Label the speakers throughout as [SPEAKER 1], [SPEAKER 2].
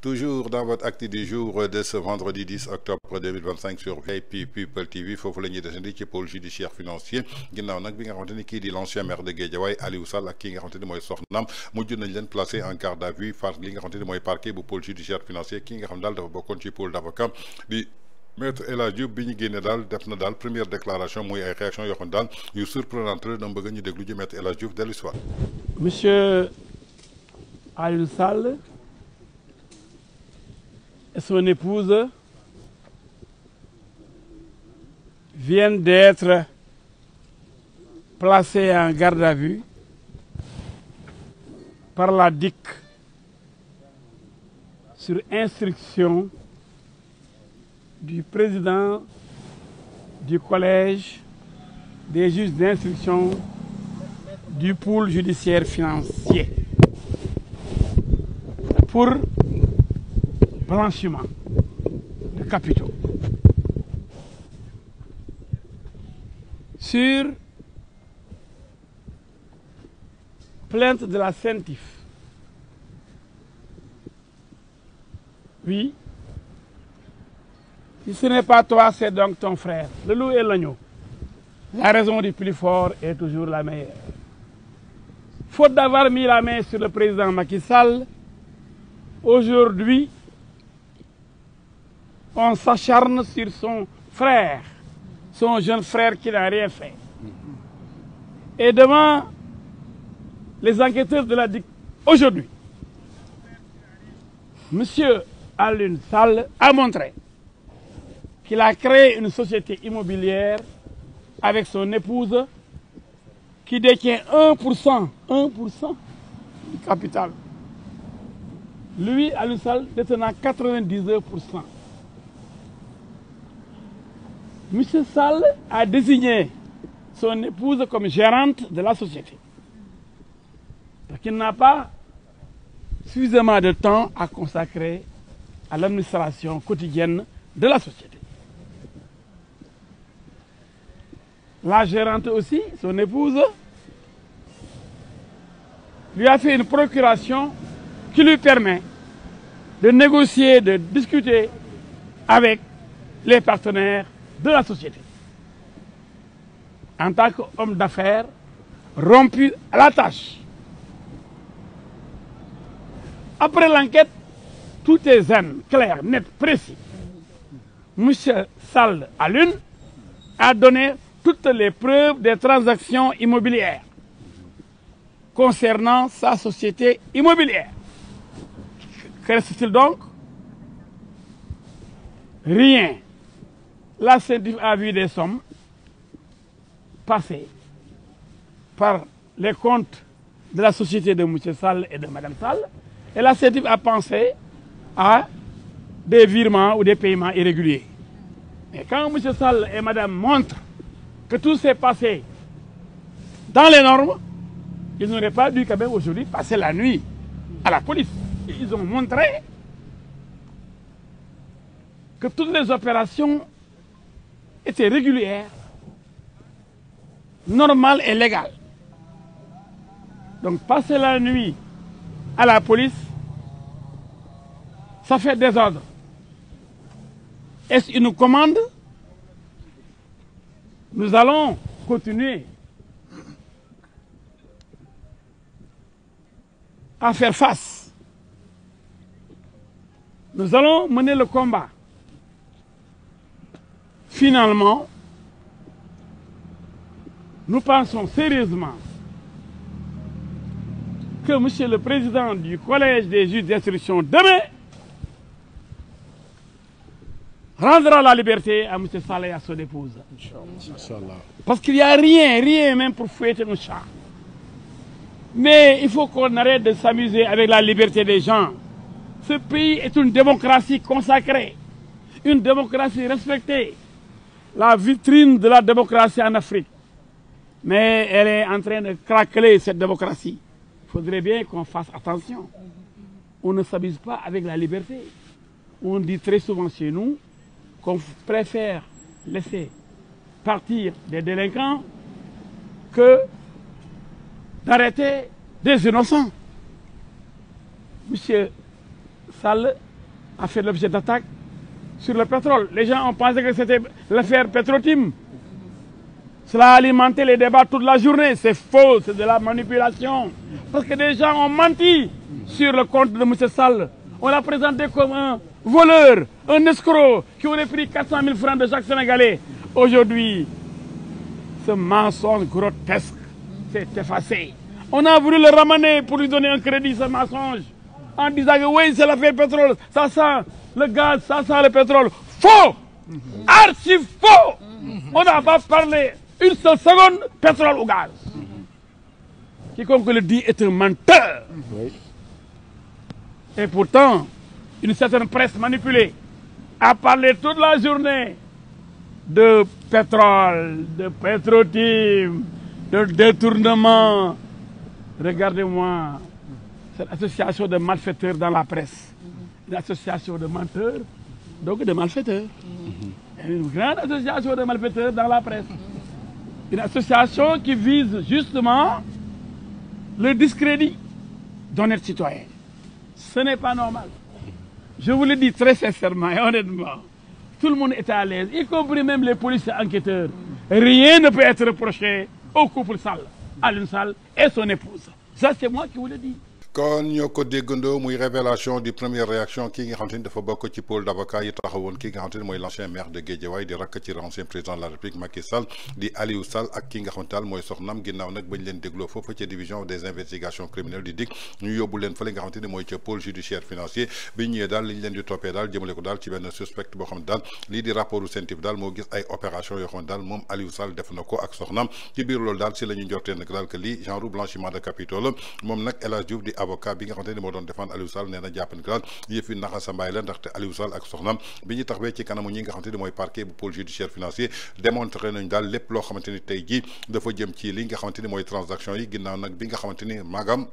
[SPEAKER 1] Toujours dans votre acte du jour de ce vendredi 10 octobre 2025 sur VIP People TV foofu la ñuy desandi ci pôle judiciaire financier ginnaaw nag bi nga xamante ni kii di l'ancien maire de Guédiawaye Aliou Sall ak kii nga xamante ni mooy soxnaam mujj nañ leen placé en garde à vue par li nga xamante ni mooy parquet bu pôle judiciaire financier kii nga xam daal dafa bokkoon ci pôle d'avocat di Maître El Hadji Diouf bi ñu génne daal def na daal première déclaration muy ay réaction yoo xam daal yu surprenante la dama bëgg ñu déglu ji Maître El Hadji Diouf dellu si waat.
[SPEAKER 2] Monsieur Aliou Sall et son épouse viennent d'être placés en garde à vue par la DIC sur instruction du président du collège des juges d'instruction du pôle judiciaire financier pour blanchiment de capitaux sur plainte de la CENTIF. Oui, si ce n'est pas toi, c'est donc ton frère. Le loup et l'agneau. La raison du plus fort est toujours la meilleure. Faute d'avoir mis la main sur le président Macky Sall, aujourd'hui, on s'acharne sur son frère, son jeune frère qui n'a rien fait. Et devant les enquêteurs de la DIC, aujourd'hui, M. Aliou Sall a montré qu'il a créé une société immobilière avec son épouse qui détient 1% du capital. Lui, Aliou Sall, détenant 99%. M. Sall a désigné son épouse comme gérante de la société. Parce qu'il n'a pas suffisamment de temps à consacrer à l'administration quotidienne de la société. La gérante aussi, son épouse, lui a fait une procuration qui lui permet de négocier, de discuter avec les partenaires de la société. En tant qu'homme d'affaires rompu à la tâche. Après l'enquête, tout est zen, clair, net, précis. M. Sall Aliou a donné toutes les preuves des transactions immobilières concernant sa société immobilière. Que reste-t-il donc? Rien. La CENTIF a vu des sommes passées par les comptes de la société de M. Sall et de Mme Sall, et la CENTIF a pensé à des virements ou des paiements irréguliers. Mais quand M. Sall et Mme montrent que tout s'est passé dans les normes, ils n'auraient pas dû quand même aujourd'hui passer la nuit à la police. Ils ont montré que toutes les opérations étaient régulières, normales et légales. Donc passer la nuit à la police, ça fait désordre. Est-ce une commande? Nous allons continuer à faire face. Nous allons mener le combat. Finalement, nous pensons sérieusement que M. le Président du Collège des juges d'instruction demain rendra la liberté à M. Sall et à son épouse. Parce qu'il n'y a rien même pour fouetter un chat. Mais il faut qu'on arrête de s'amuser avec la liberté des gens. Ce pays est une démocratie consacrée, une démocratie respectée, la vitrine de la démocratie en Afrique. Mais elle est en train de craqueler, cette démocratie. Il faudrait bien qu'on fasse attention. On ne s'amuse pas avec la liberté. On dit très souvent chez nous qu'on préfère laisser partir des délinquants que d'arrêter des innocents. M. Sall a fait l'objet d'attaques sur le pétrole. Les gens ont pensé que c'était l'affaire Petrotim. Cela a alimenté les débats toute la journée. C'est faux, c'est de la manipulation. Parce que des gens ont menti sur le compte de M. Sall. On l'a présenté comme un voleur, un escroc qui aurait pris 400 000 francs de chaque Sénégalais. Aujourd'hui, ce mensonge grotesque s'est effacé. On a voulu le ramener pour lui donner un crédit, ce mensonge, en disant que oui, c'est l'affaire pétrole, ça sent le gaz, ça sent le pétrole. Faux! Archi faux! On n'a pas parlé une seule seconde pétrole ou gaz. Quiconque le dit est un menteur. Oui. Et pourtant, une certaine presse manipulée a parlé toute la journée de pétrole, de Petrotim, de détournement. Regardez-moi cette association de malfaiteurs dans la presse. Une association de menteurs, donc de malfaiteurs. Une grande association de malfaiteurs dans la presse. Une association qui vise justement le discrédit d'honnêtes citoyens. Ce n'est pas normal. Je vous le dis très sincèrement et honnêtement. Tout le monde est à l'aise, y compris même les policiers enquêteurs. Rien ne peut être reproché au couple Sall, Aliou Sall et son épouse. Ça, c'est moi qui vous le dis.
[SPEAKER 1] kon ñoo ko déggandoo muy révélation di première réaction kii nga xamante ni dafa bokk ci pôle d'avocat yi taxawoon kii nga xamante ni mooy l'ancien maire de Guédiawaye di rakk ci l'ancien président de la République Macky Sall di Aliou Sall ak ki nga xamante daal mooy soxnam ginnaaw nag bañ leen dégloo foofu ca division des investigations criminelles di DIC ñu yóbbu leen fële nga xamante ni mooy ca pôle judiciaire financier bi ñëwee daal liñ leen di toppee daal jëmale ko daal ci benn suspect boo xam ne daal lii di rapportu CENTIF daal moo gis ay opération yoo xam ne daal moom Aliou Sall def na ko ak soxnam ci biir loolu daal si la ñu njortee nag daal que lii genre blanchiment de capitaux la moom nag El Hadj Diouf di avocat bi nga xamante ni moo doon défendre Aliou Sall nee na jàpp ni que daal yëf yi naxa sa mbaay la ndaxte Aliou Sall ak soxnam bi ñu taxawee ci kanamu ñi nga xamante ni mooy parquet bu pôle judiciaire financier démontré nañ daal lépp loo xamante ni tey jii dafa jëm ci li nga xamante ni mooy transaction yi ginnaaw nag bi nga xamante ni magam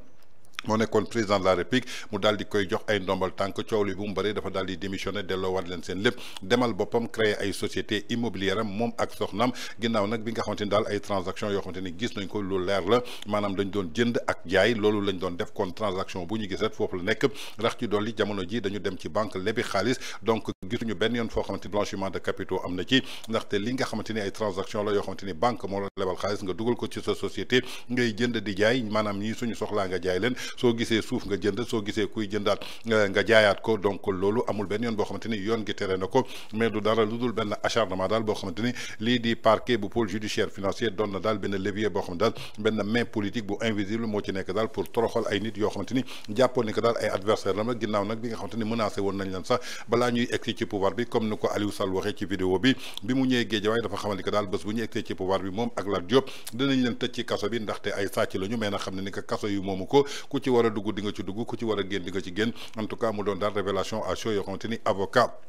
[SPEAKER 1] moo nekkoon président de la République mu daal di koy jox ay ndombal tànk coow li bu mu bëree dafa daal di démissionné delloowaat leen seen lépp demal boppam créer ay société immobilière am moom ak soxnam ginnaaw nag bi nga xamante ni daal ay transaction yoo xamante ni gis nañ ko lu leer la maanaam dañ doon jënd ak jaay loolu lañ doon def kon transaction bu ñu gis rek foofu la nekk rax ci dolli jamono ji dañu dem ci banque lebi xaalis donc gisuñu benn yoon foo xamante ni blanchiment de capitaux am na ci ndaxte li nga xamante ni ay transaction la yoo xamante ni banque moo la lebal xaalis nga dugal ko ci sa société ngay jënd di jaay maanaam ñii suñu soxlaa nga jaay leen soo gisee suuf nga jënd soo gisee kuy jëndaat nga jaayaat ko donc loolu amul benn yoon boo xamante ni yoon gi tere na ko mais du dara lu dul benn acharnement daal boo xamante ni lii di parquet bu pôle judiciaire financier doon na daal benn levier boo xam ne daal benn main politique bu invisible moo ci nekk daal pour toroxal ay nit yoo xamante ni jàppoon ni que daal ay adversaire la ginnaaw nag bi nga xamante ni menacé woon nañ leen sax balaa ñuy egsi ci pouvoir bi comme ni ko Aliou Sall waxee ci vidéo bi mu ñëwee Guédiawaye dafa xamal ni que daal bés bu ñu egsee ci pouvoir bi moom ak Lat Diop dinañ leen tëj ci kaso bi ndaxte ay sàcc lañu mais nag xam ne ni que kaso yu moomu ko ku ci war a dugg di nga ci dugg ku ci war a génn di nga ci génn en tout cas mu doon daal révélation à chaud yoo xamante ni avocat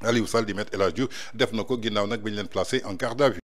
[SPEAKER 1] Aliou Sall di Maître El Hadji Diouf def na ko ginnaaw nag bi ñu leen placé en garde à vue